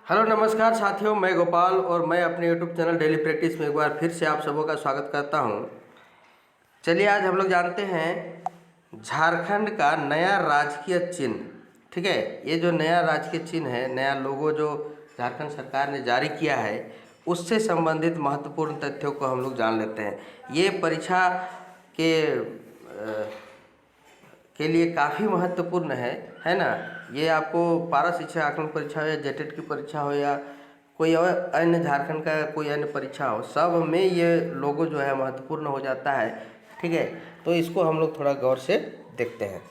Hello नमस्कार साथियों, मैं गोपाल और मैं अपने यूट्यूब चैनल डेली प्रैक्टिस में एक बार फिर से आप सबों का स्वागत करता हूं। चलिए आज हम लोग जानते हैं झारखंड का नया राजकीय चिन्ह। ठीक है, ये जो नया राजकीय चिन्ह है, नया लोगो जो झारखंड सरकार ने जारी किया है, उससे संबंधित महत्वपूर्ण तथ्यों को हम लोग जान लेते हैं। ये परीक्षा के लिए काफ़ी महत्वपूर्ण है ना। ये आपको पारा शिक्षा आकलन परीक्षा हो या जेटेट की परीक्षा हो या कोई और अन्य झारखंड का कोई अन्य परीक्षा हो, सब में ये लोगो जो है महत्वपूर्ण हो जाता है। ठीक है, तो इसको हम लोग थोड़ा गौर से देखते हैं।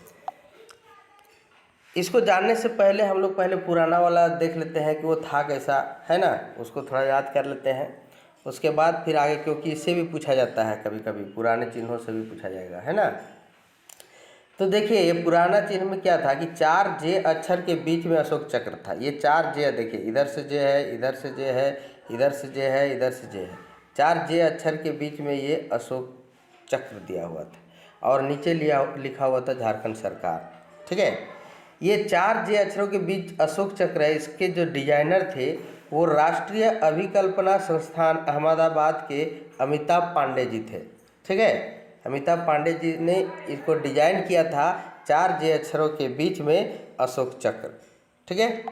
इसको जानने से पहले हम लोग पहले पुराना वाला देख लेते हैं कि वो था कैसा, है ना, उसको थोड़ा याद कर लेते हैं। उसके बाद फिर आगे, क्योंकि इससे भी पूछा जाता है, कभी कभी पुराने चिन्हों से भी पूछा जाएगा, है ना। तो देखिए, ये पुराना चिन्ह में क्या था कि 4 जे अक्षर के बीच में अशोक चक्र था। ये 4 जे, देखिए इधर से जे है, इधर से जे है, इधर से जे है, इधर से जे है, 4 जे अक्षर के बीच में ये अशोक चक्र दिया हुआ था और नीचे लिखा हुआ था झारखंड सरकार। ठीक है, ये 4 जे अक्षरों के बीच अशोक चक्र है। इसके जो डिजाइनर थे वो राष्ट्रीय अभिकल्पना संस्थान अहमदाबाद के अमिताभ पांडे जी थे। ठीक है, अमिताभ पांडे जी ने इसको डिजाइन किया था, 4 जे अक्षरों के बीच में अशोक चक्र। ठीक है,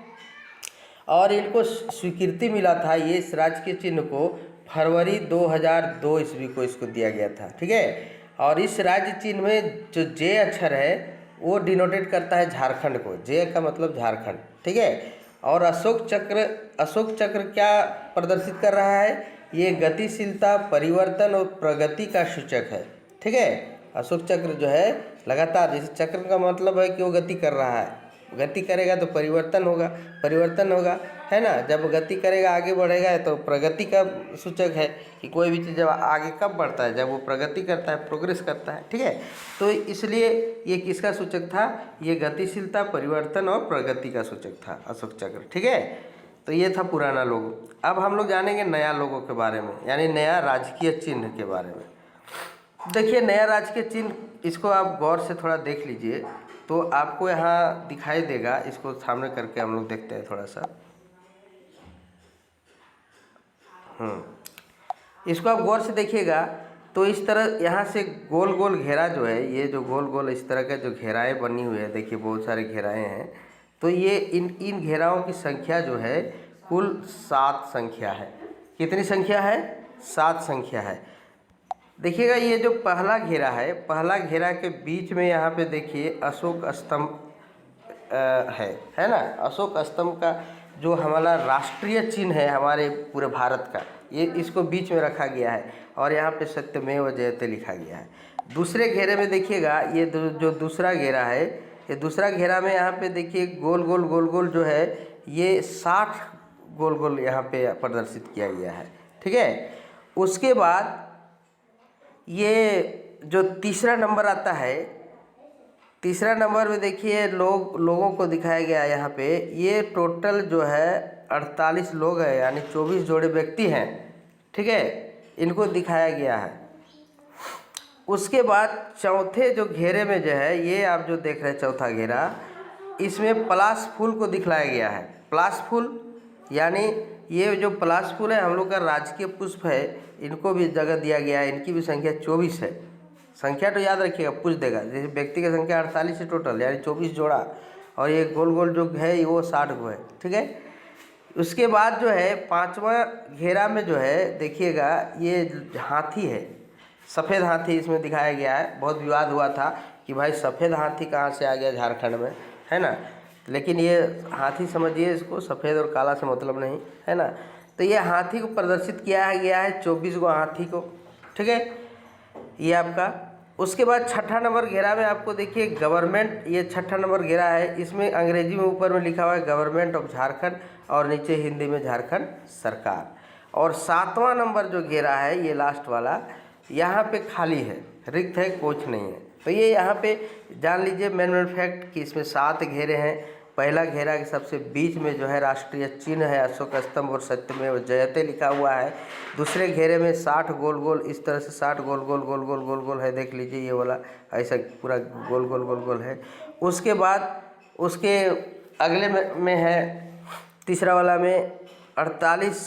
और इनको स्वीकृति मिला था, ये इस राजकीय चिन्ह को फरवरी 2002 ईस्वी को इसको दिया गया था। ठीक है, और इस राज्य चिन्ह में जो जे अक्षर है वो डिनोटेट करता है झारखंड को। जे का मतलब झारखंड। ठीक है, और अशोक चक्र क्या प्रदर्शित कर रहा है? ये गतिशीलता, परिवर्तन और प्रगति का सूचक है। ठीक है, अशोक चक्र जो है लगातार, जैसे चक्र का मतलब है कि वो गति कर रहा है, गति करेगा तो परिवर्तन होगा, है ना। जब गति करेगा, आगे बढ़ेगा, तो प्रगति का सूचक है कि कोई भी चीज़ जब आगे कब बढ़ता है, जब वो प्रगति करता है, प्रोग्रेस करता है। ठीक है, तो इसलिए ये किसका सूचक था? ये गतिशीलता, परिवर्तन और प्रगति का सूचक था अशोक चक्र। ठीक है, तो ये था पुराना लोगो। अब हम लोग जानेंगे नया लोगो के बारे में, यानी नया राजकीय चिन्ह के बारे में। देखिए, नया राजकीय चिन्ह, इसको आप गौर से थोड़ा देख लीजिए तो आपको यहाँ दिखाई देगा। इसको सामने करके हम लोग देखते हैं थोड़ा सा। इसको आप गौर से देखिएगा तो इस तरह यहाँ से गोल गोल घेरा जो है, ये जो गोल गोल इस तरह के जो घेराएं बनी हुई है, देखिए बहुत सारे घेराएं हैं। तो ये इन घेराओं की संख्या जो है कुल 7 संख्या है। कितनी संख्या है? 7 संख्या है। देखिएगा, ये जो पहला घेरा है, के बीच में यहाँ पे देखिए अशोक स्तंभ है ना। अशोक स्तंभ का जो हमारा राष्ट्रीय चिन्ह है हमारे पूरे भारत का, ये इसको बीच में रखा गया है और यहाँ पे सत्यमेव जयते लिखा गया है। दूसरे घेरे में देखिएगा, ये जो दूसरा घेरा है, ये दूसरा घेरा में यहाँ पे देखिए गोल गोल जो है, ये 60 गोल गोल यहाँ पे प्रदर्शित किया गया है। ठीक है, उसके बाद ये जो तीसरा नंबर आता है, तीसरा नंबर में देखिए लोगों को दिखाया गया है यहाँ पे। ये टोटल जो है 48 लोग हैं, यानी 24 जोड़े व्यक्ति हैं। ठीक है, इनको दिखाया गया है। उसके बाद चौथे जो घेरे में जो है, ये आप जो देख रहे हैं चौथा घेरा, इसमें पलाश फूल को दिखलाया गया है। पलाश फूल यानी ये जो पलाश फूल है हम लोग का राजकीय पुष्प है, इनको भी जगह दिया गया है। इनकी भी संख्या 24 है। संख्या तो याद रखिएगा, पूछ देगा। जैसे व्यक्ति की संख्या 48 है टोटल, यानी 24 जोड़ा, और ये गोल गोल जो है वो 60 गो है। ठीक है, उसके बाद जो है 5वां घेरा में जो है देखिएगा, ये हाथी है, सफ़ेद हाथी इसमें दिखाया गया है। बहुत विवाद हुआ था कि भाई सफ़ेद हाथी कहाँ से आ गया झारखंड में, है ना। लेकिन ये हाथी समझिए, इसको सफ़ेद और काला से मतलब नहीं, है ना। तो ये हाथी को प्रदर्शित किया गया है, 24 गो हाथी को। ठीक है, ये आपका। उसके बाद छठा नंबर घेरा में आपको देखिए गवर्नमेंट, ये छठा नंबर घेरा है। इसमें अंग्रेजी में ऊपर में लिखा हुआ है गवर्नमेंट ऑफ झारखंड और नीचे हिंदी में झारखंड सरकार। और 7वां नंबर जो घेरा है, ये लास्ट वाला, यहाँ पे खाली है, रिक्त है, कुछ नहीं है। तो ये यहाँ पे जान लीजिए मेन फैक्ट कि इसमें 7 घेरे हैं। पहला घेरा के सबसे बीच में जो है राष्ट्रीय चिन्ह है अशोक स्तंभ और सत्यमेव जयते लिखा हुआ है। दूसरे घेरे में 60 गोल गोल, इस तरह से 60 गोल गोल है, देख लीजिए ये वाला ऐसा पूरा गोल गोल है। उसके बाद उसके अगले में है तीसरा वाला में 48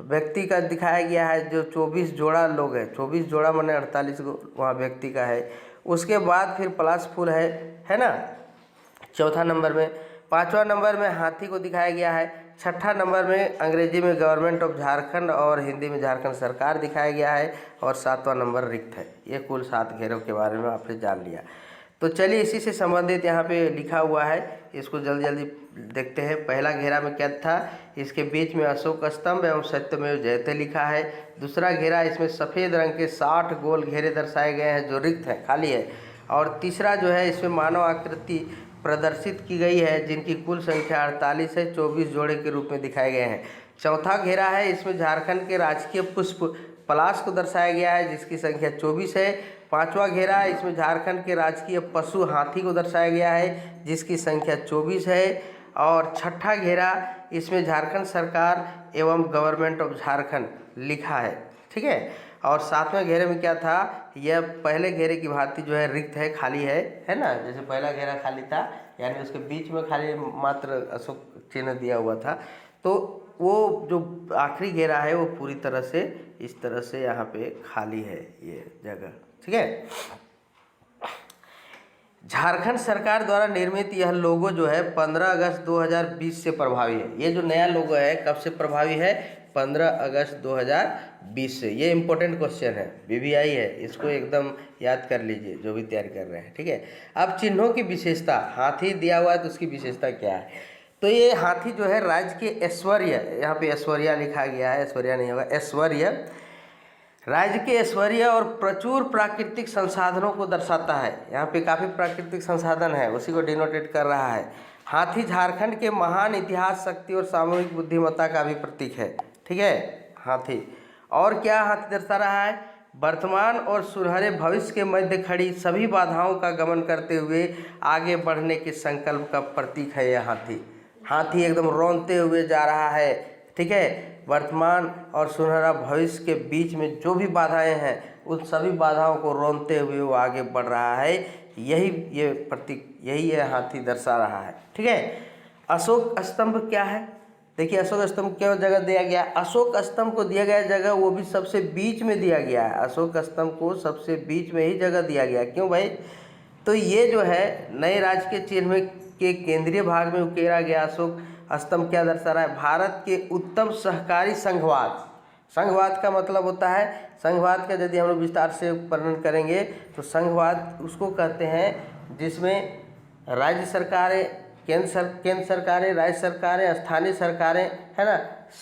व्यक्ति का दिखाया गया है, जो 24 जोड़ा लोग है, 24 जोड़ा माने 48 वहाँ व्यक्ति का है। उसके बाद फिर प्लस फूल है ना, चौथा नंबर में। पांचवा नंबर में हाथी को दिखाया गया है। छठा नंबर में अंग्रेजी में गवर्नमेंट ऑफ झारखंड और हिंदी में झारखंड सरकार दिखाया गया है। और सातवां नंबर रिक्त है। ये कुल 7 घेरों के बारे में आपने जान लिया। तो चलिए इसी से संबंधित यहाँ पे लिखा हुआ है, इसको जल्दी जल्दी देखते हैं। पहला घेरा में क्या था, इसके बीच में अशोक स्तंभ एवं सत्यमेव जयते लिखा है। दूसरा घेरा, इसमें सफ़ेद रंग के 60 गोल घेरे दर्शाए गए हैं जो रिक्त हैं, खाली है। और तीसरा जो है, इसमें मानव आकृति प्रदर्शित की गई है जिनकी कुल संख्या 48 है, 24 जोड़े के रूप में दिखाए गए हैं। चौथा घेरा है, इसमें झारखंड के राजकीय पुष्प पलाश को दर्शाया गया है जिसकी संख्या 24 है। पांचवा घेरा है, इसमें झारखंड के राजकीय पशु हाथी को दर्शाया गया है जिसकी संख्या 24 है। और छठा घेरा, इसमें झारखंड सरकार एवं गवर्नमेंट ऑफ झारखंड लिखा है, ठीक है। और सातवें घेरे में क्या था, यह पहले घेरे की भांति जो है रिक्त है, खाली है ना। जैसे पहला घेरा खाली था, यानी उसके बीच में खाली मात्र अशोक चिन्ह दिया हुआ था। तो वो जो आखिरी घेरा है वो पूरी तरह से इस तरह से यहाँ पे खाली है ये जगह, ठीक है। झारखंड सरकार द्वारा निर्मित यह लोगो जो है 15 अगस्त 2020 से प्रभावी है। ये जो नया लोगो है कब से प्रभावी है, 15 अगस्त 2020 से। ये इम्पोर्टेंट क्वेश्चन है, बीबीआई है, इसको एकदम याद कर लीजिए जो भी तैयारी कर रहे हैं, ठीक है। अब चिन्हों की विशेषता, हाथी दिया हुआ है तो उसकी विशेषता क्या है। तो ये हाथी जो है राज्य के ऐश्वर्य, यहाँ पे ऐश्वर्या लिखा गया है, ऐश्वर्या नहीं होगा, ऐश्वर्य, राज्य के ऐश्वर्य और प्रचुर प्राकृतिक संसाधनों को दर्शाता है। यहाँ पे काफ़ी प्राकृतिक संसाधन है, उसी को डिनोटेट कर रहा है। हाथी झारखंड के महान इतिहास, शक्ति और सामूहिक बुद्धिमत्ता का भी प्रतीक है, ठीक है हाथी। और क्या हाथी दर्शा रहा है, वर्तमान और सुनहरे भविष्य के मध्य खड़ी सभी बाधाओं का गमन करते हुए आगे बढ़ने के संकल्प का प्रतीक है यह हाथी। हाथी एकदम रौंदते हुए जा रहा है, ठीक है। वर्तमान और सुनहरा भविष्य के बीच में जो भी बाधाएं हैं उन सभी बाधाओं को रौंदते हुए वो आगे बढ़ रहा है, यही ये प्रतीक, यही ये हाथी दर्शा रहा है, ठीक है। अशोक स्तंभ क्या है, देखिए अशोक स्तंभ क्यों जगह दिया गया, अशोक स्तंभ को दिया गया जगह वो भी सबसे बीच में दिया गया है। अशोक स्तंभ को सबसे बीच में ही जगह दिया गया, क्यों भाई, तो ये जो है नए राज्य के चिन्ह के केंद्रीय भाग में उकेरा गया अशोक स्तंभ क्या दर्शा रहा है, भारत के उत्तम सहकारी संघवाद। संघवाद का मतलब होता है, संघवाद का यदि हम लोग विस्तार से वर्णन करेंगे तो संघवाद उसको कहते हैं जिसमें राज्य सरकारें, केंद्र सरकारें, राज्य सरकारें, स्थानीय सरकारें, है ना,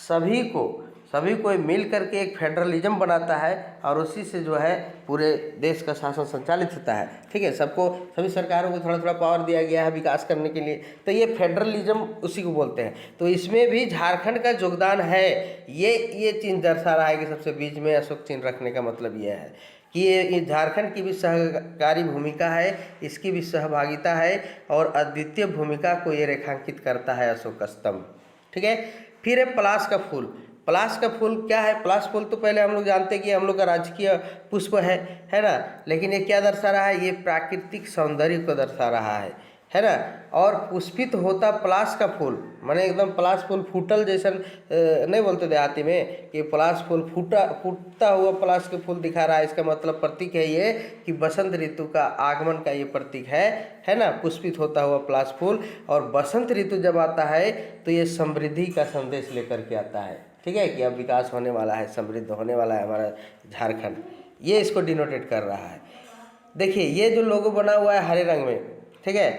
सभी को मिल करके एक फेडरलिज्म बनाता है और उसी से जो है पूरे देश का शासन संचालित होता है, ठीक है। सभी सरकारों को थोड़ा थोड़ा पावर दिया गया है विकास करने के लिए, तो ये फेडरलिज्म उसी को बोलते हैं। तो इसमें भी झारखंड का योगदान है। ये चिन्ह दर्शा रहा है कि सबसे बीच में अशोक चिन्ह रखने का मतलब यह है कि ये झारखंड की भी सहकारी भूमिका है, इसकी भी सहभागिता है और अद्वितीय भूमिका को ये रेखांकित करता है अशोक स्तंभ, ठीक है। फिर है पलाश का फूल। पलाश का फूल क्या है, पलाश फूल तो पहले हम लोग जानते हैं कि हम लोग का राजकीय पुष्प है ना, लेकिन ये क्या दर्शा रहा है, ये प्राकृतिक सौंदर्य को दर्शा रहा है ना। और पुष्पित होता पलाश का फूल, माने एकदम पलाश फूल फूटल जैसा नहीं बोलते देहाती में कि पलाश फूल फूटता हुआ पलाश के फूल दिखा रहा है, इसका मतलब प्रतीक है ये कि बसंत ऋतु का आगमन का ये प्रतीक है ना, पुष्पित होता हुआ पलाश फूल। और बसंत ऋतु जब आता है तो ये समृद्धि का संदेश लेकर के आता है, ठीक है, कि अब विकास होने वाला है, समृद्ध होने वाला है हमारा झारखंड, ये इसको डिनोटेट कर रहा है। देखिए ये जो लोगो बना हुआ है हरे रंग में, ठीक है,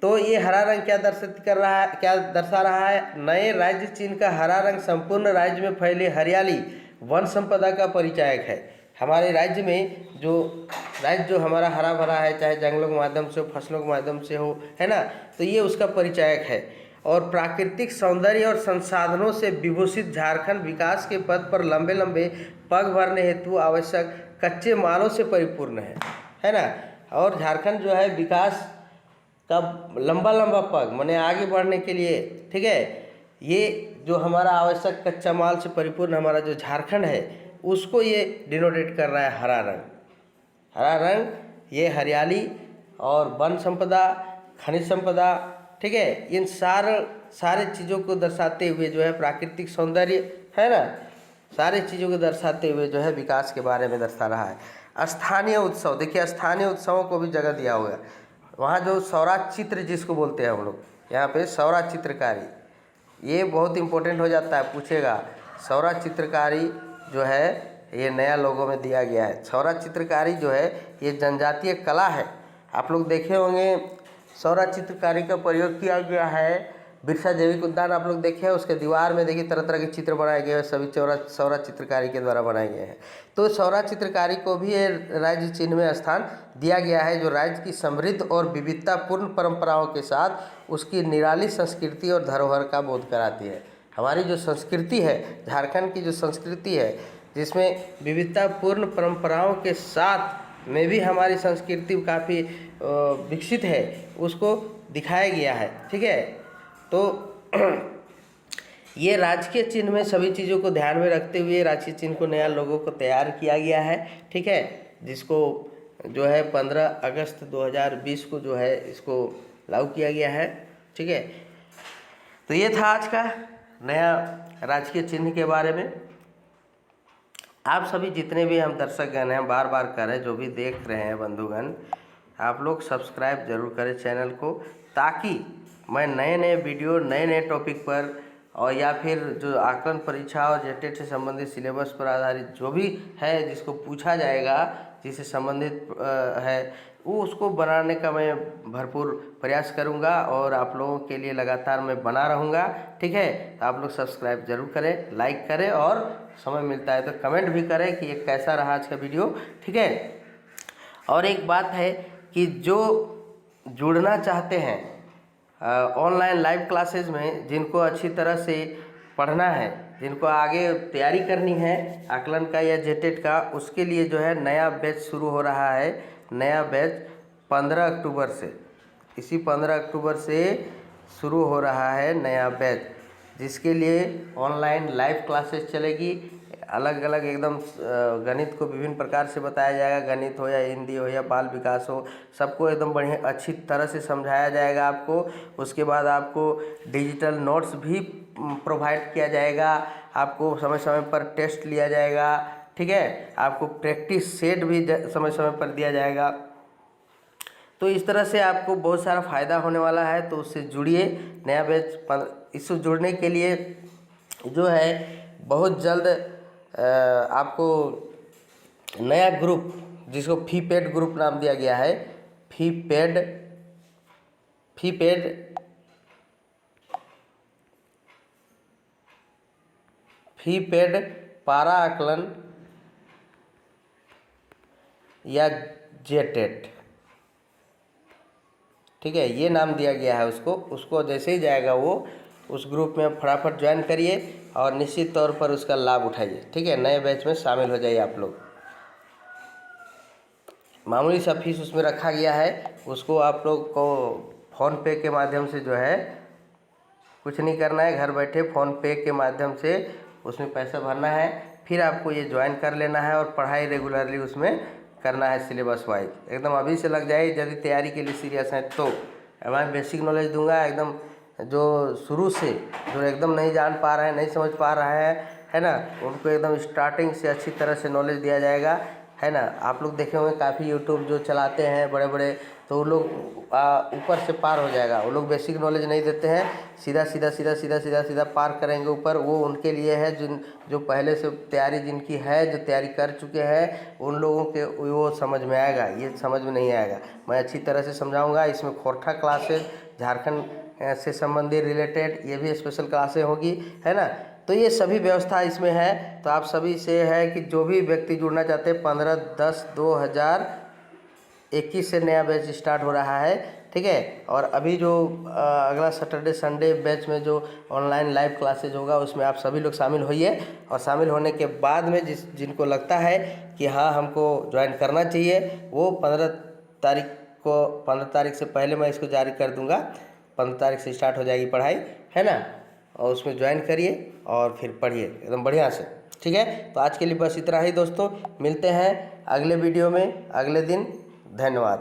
तो ये हरा रंग क्या दर्शित कर रहा है, क्या दर्शा रहा है, नए राज्य चिन्ह का हरा रंग संपूर्ण राज्य में फैले हरियाली वन संपदा का परिचायक है। हमारे राज्य में जो हमारा हरा भरा है, चाहे जंगलों के माध्यम से हो, फसलों के माध्यम से हो, है ना, तो ये उसका परिचायक है। और प्राकृतिक सौंदर्य और संसाधनों से विभूषित झारखंड विकास के पथ पर लंबे लंबे पग भरने हेतु आवश्यक कच्चे मालों से परिपूर्ण है ना। और झारखंड जो है विकास का लंबा पग माने आगे बढ़ने के लिए, ठीक है, ये जो हमारा आवश्यक कच्चा माल से परिपूर्ण हमारा जो झारखंड है उसको ये डिनोटेट कर रहा है हरा रंग, ये हरियाली और वन संपदा, खनिज संपदा, ठीक है, इन सारे चीज़ों को दर्शाते हुए जो है प्राकृतिक सौंदर्य है ना, सारे चीज़ों को दर्शाते हुए जो है विकास के बारे में दर्शा रहा है। स्थानीय उत्सव, देखिए स्थानीय उत्सवों को भी जगह दिया हुआ है। वहाँ जो सौरा चित्र जिसको बोलते हैं हम लोग, यहाँ पे सौरा चित्रकारी, ये बहुत इम्पोर्टेंट हो जाता है, पूछेगा। सौरा चित्रकारी जो है ये नया लोगों में दिया गया है। सौरा चित्रकारी जो है ये जनजातीय कला है। आप लोग देखे होंगे सौरा चित्रकारी का प्रयोग किया गया है। बिरसा जैविक उद्यान आप लोग देखे हैं, उसके दीवार में देखिए तरह तरह के चित्र बनाए गए हैं, सभी सौरा चित्रकारी के द्वारा बनाए गए हैं। तो सौरा चित्रकारी को भी राज्य चिन्ह में स्थान दिया गया है, जो राज्य की समृद्ध और विविधतापूर्ण परंपराओं के साथ उसकी निराली संस्कृति और धरोहर का बोध कराती है। हमारी जो संस्कृति है, झारखंड की जो संस्कृति है, जिसमें विविधतापूर्ण परंपराओं के साथ में भी हमारी संस्कृति काफ़ी विकसित है, उसको दिखाया गया है। ठीक है, तो ये राजकीय चिन्ह में सभी चीज़ों को ध्यान में रखते हुए राजकीय चिन्ह को नया लोगों को तैयार किया गया है। ठीक है, जिसको जो है 15 अगस्त 2020 को जो है इसको लागू किया गया है। ठीक है, तो ये था आज का नया राजकीय चिन्ह के बारे में। आप सभी जितने भी हम दर्शकगण हैं, बार बार करें, जो भी देख रहे हैं बंधुगण, आप लोग सब्सक्राइब जरूर करें चैनल को, ताकि मैं नए नए वीडियो नए नए टॉपिक पर और या फिर जो आकलन परीक्षा और जेटेट से संबंधित सिलेबस पर आधारित जो भी है जिसको पूछा जाएगा, जिससे संबंधित है, वो उसको बनाने का मैं भरपूर प्रयास करूंगा और आप लोगों के लिए लगातार मैं बना रहूँगा। ठीक है, तो आप लोग सब्सक्राइब जरूर करें, लाइक करें और समय मिलता है तो कमेंट भी करें कि ये कैसा रहा आज का वीडियो। ठीक है, और एक बात है कि जो जुड़ना चाहते हैं ऑनलाइन लाइव क्लासेस में, जिनको अच्छी तरह से पढ़ना है, जिनको आगे तैयारी करनी है आकलन का या जेटेट का, उसके लिए जो है नया बैच शुरू हो रहा है। नया बैच 15 अक्टूबर से, इसी 15 अक्टूबर से शुरू हो रहा है नया बैच, जिसके लिए ऑनलाइन लाइव क्लासेस चलेगी। अलग अलग एकदम गणित को विभिन्न प्रकार से बताया जाएगा, गणित हो या हिंदी हो या बाल विकास हो, सबको एकदम बढ़िया अच्छी तरह से समझाया जाएगा आपको। उसके बाद आपको डिजिटल नोट्स भी प्रोवाइड किया जाएगा, आपको समय समय पर टेस्ट लिया जाएगा। ठीक है, आपको प्रैक्टिस सेट भी समय समय पर दिया जाएगा। तो इस तरह से आपको बहुत सारा फ़ायदा होने वाला है, तो उससे जुड़िए। नया बैच इससे जुड़ने के लिए जो है बहुत जल्द आपको नया ग्रुप, जिसको फी पेड ग्रुप नाम दिया गया है, फी पेड पारा आकलन या जेटेट, ठीक है, ये नाम दिया गया है उसको जैसे ही जाएगा वो उस ग्रुप में फटाफट ज्वाइन करिए और निश्चित तौर पर उसका लाभ उठाइए। ठीक है, नए बैच में शामिल हो जाइए आप लोग। मामूली सा फीस उसमें रखा गया है, उसको आप लोग को फ़ोन पे के माध्यम से जो है कुछ नहीं करना है, घर बैठे फ़ोन पे के माध्यम से उसमें पैसा भरना है, फिर आपको ये ज्वाइन कर लेना है और पढ़ाई रेगुलरली उसमें करना है सिलेबस वाइज। एकदम अभी से लग जाए, यदि तैयारी के लिए सीरियस हैं तो। मैं बेसिक नॉलेज दूंगा, एकदम जो शुरू से जो एकदम नहीं जान पा रहे हैं, नहीं समझ पा रहे हैं, है ना, उनको एकदम स्टार्टिंग से अच्छी तरह से नॉलेज दिया जाएगा, है ना। आप लोग देखे होंगे काफ़ी यूट्यूब जो चलाते हैं बड़े बड़े, तो वो लोग ऊपर से पार हो जाएगा। वो लोग बेसिक नॉलेज नहीं देते हैं, सीधा सीधा सीधा सीधा सीधा सीधा पार करेंगे ऊपर। वो उनके लिए है जो पहले से तैयारी जिनकी है, जो तैयारी कर चुके हैं, उन लोगों के वो समझ में आएगा, ये समझ में नहीं आएगा। मैं अच्छी तरह से समझाऊंगा। इसमें खोरठा क्लासेस, झारखंड से संबंधित रिलेटेड ये भी स्पेशल क्लासें होगी, है ना। तो ये सभी व्यवस्था इसमें है। तो आप सभी से है कि जो भी व्यक्ति जुड़ना चाहते हैं, 15/10/2021 से नया बैच स्टार्ट हो रहा है। ठीक है, और अभी जो अगला सैटरडे संडे बैच में जो ऑनलाइन लाइव क्लासेज होगा, उसमें आप सभी लोग शामिल होइए। और शामिल होने के बाद में जिनको लगता है कि हाँ हमको ज्वाइन करना चाहिए, वो 15 तारीख से पहले मैं इसको जारी कर दूंगा। 15 तारीख से स्टार्ट हो जाएगी पढ़ाई, है ना, और उसमें ज्वाइन करिए और फिर पढ़िए एकदम बढ़िया से। ठीक है, तो आज के लिए बस इतना ही दोस्तों, मिलते हैं अगले वीडियो में अगले दिन। धन्यवाद।